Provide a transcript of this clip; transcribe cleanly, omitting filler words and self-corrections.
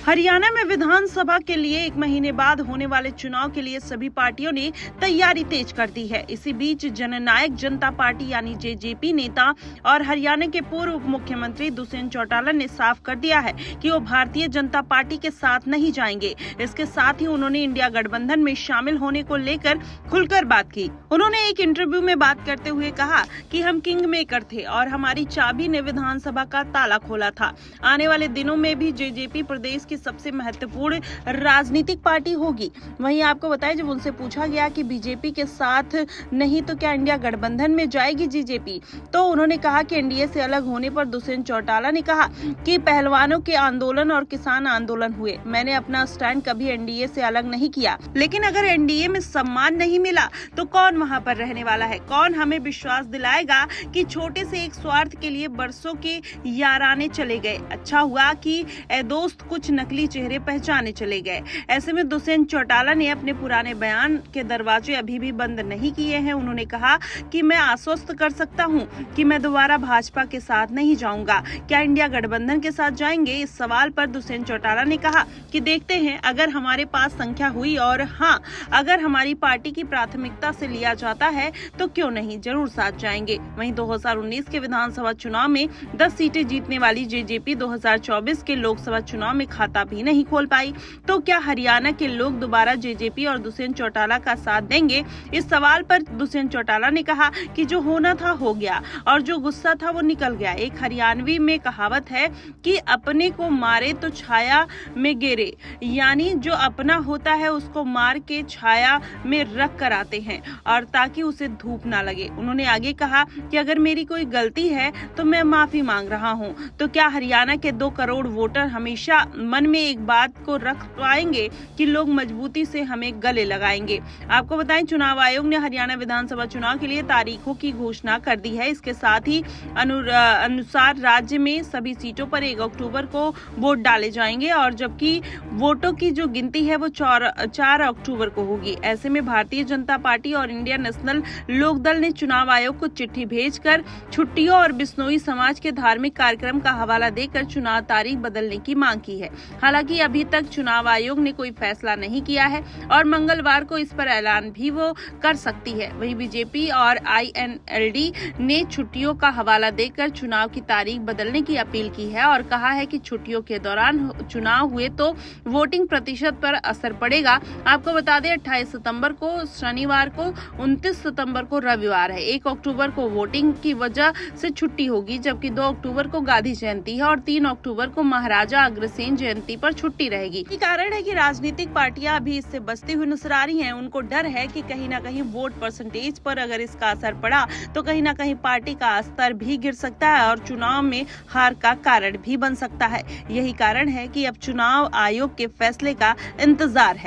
हरियाणा में विधानसभा के लिए 1 महीने बाद होने वाले चुनाव के लिए सभी पार्टियों ने तैयारी तेज कर दी है। इसी बीच जननायक जनता पार्टी यानी जेजेपी नेता और हरियाणा के पूर्व उप मुख्यमंत्री दुष्यंत चौटाला ने साफ कर दिया है कि वो भारतीय जनता पार्टी के साथ नहीं जाएंगे। इसके साथ ही उन्होंने इंडिया गठबंधन में शामिल होने को लेकर खुलकर बात की। उन्होंने एक इंटरव्यू में बात करते हुए कहा कि हम किंग मेकर थे और हमारी चाबी ने विधानसभा का ताला खोला था। आने वाले दिनों में भी जेजेपी प्रदेश की सबसे महत्वपूर्ण राजनीतिक पार्टी होगी। वहीं आपको बताएं, जब उनसे पूछा गया कि बीजेपी के साथ नहीं तो क्या इंडिया गठबंधन में जाएगी जेजेपी, तो उन्होंने कहा कि एनडीए से अलग होने पर दुष्यंत चौटाला ने कहा कि पहलवानों के आंदोलन और किसान आंदोलन हुए, मैंने अपना स्टैंड कभी एनडीए से अलग नहीं किया। लेकिन अगर एनडीए में सम्मान नहीं मिला तो कौन वहां पर रहने वाला है? कौन हमें विश्वास दिलाएगा कि छोटे से एक स्वार्थ के लिए बरसों के याराने चले गए। अच्छा हुआ कि दोस्त कुछ नकली चेहरे पहचाने चले गए। ऐसे में दुष्यंत चौटाला ने अपने पुराने बयान के दरवाजे अभी भी बंद नहीं किए हैं। उन्होंने कहा कि मैं आश्वस्त कर सकता हूं कि मैं दोबारा भाजपा के साथ नहीं जाऊंगा। क्या इंडिया गठबंधन के साथ जाएंगे? इस सवाल पर दुष्यंत चौटाला ने कहा कि देखते हैं, अगर हमारे पास संख्या हुई और हाँ, अगर हमारी पार्टी की प्राथमिकता से लिया जाता है तो क्यों नहीं, जरूर साथ जाएंगे। वहीं 2019 के विधानसभा चुनाव में 10 सीटें जीतने वाली जेजेपी 2024 के लोकसभा चुनाव में खाता भी नहीं खोल पाई। तो क्या हरियाणा के लोग दोबारा जेजेपी और दुष्यंत चौटाला का साथ देंगे? इस सवाल पर दुष्यंत चौटाला ने कहा कि जो होना था हो गया और जो गुस्सा था वो निकल गया। एक हरियाणवी में कहावत है कि अपने को मारे तो छाया में गिरे, यानी जो अपना होता है उसको मार के छाया में रख कर आते हैं और ताकि उसे धूप ना लगे। उन्होंने आगे कहा कि अगर मेरी कोई गलती है तो मैं माफी मांग रहा हूं। तो क्या हरियाणा के 2 करोड़ वोटर हमेशा मन में एक बात को रख पाएंगे कि लोग मजबूती से हमें गले लगाएंगे? आपको बताएं, चुनाव आयोग ने हरियाणा विधानसभा चुनाव के लिए तारीखों की घोषणा कर दी है। इसके साथ ही अनुसार राज्य में सभी सीटों पर 1 अक्टूबर को वोट डाले जाएंगे और जबकि वोटों की जो गिनती है वो 4 अक्टूबर को होगी। ऐसे में भारतीय जनता पार्टी और इंडियन नेशनल लोकदल ने चुनाव आयोग को चिट्ठी भेजकर छुट्टियों और बिश्नोई समाज के धार्मिक कार्यक्रम का हवाला देकर चुनाव तारीख बदलने की मांग की है। हालांकि अभी तक चुनाव आयोग ने कोई फैसला नहीं किया है और मंगलवार को इस पर ऐलान भी वो कर सकती है। वहीं बीजेपी और आईएनएलडी ने छुट्टियों का हवाला देकर चुनाव की तारीख बदलने की अपील की है और कहा है कि छुट्टियों के दौरान चुनाव हुए तो वोटिंग प्रतिशत पर असर पड़ेगा। आपको बता दें, 28 सितंबर को शनिवार को, 29 सितंबर को रविवार है, 1 अक्टूबर को वोटिंग की वजह से छुट्टी होगी, जबकि 2 अक्टूबर को गांधी जयंती है और 3 अक्टूबर को महाराजा अग्रसेन जयंती पर छुट्टी रहेगी। यही कारण है कि राजनीतिक पार्टियां अभी इससे बचती हुई नजर आ रही हैं। उनको डर है कि कहीं ना कहीं वोट परसेंटेज पर अगर इसका असर पड़ा तो कहीं ना कहीं पार्टी का स्तर भी गिर सकता है और चुनाव में हार का कारण भी बन सकता है। यही कारण है कि अब चुनाव आयोग के फैसले का इंतजार है।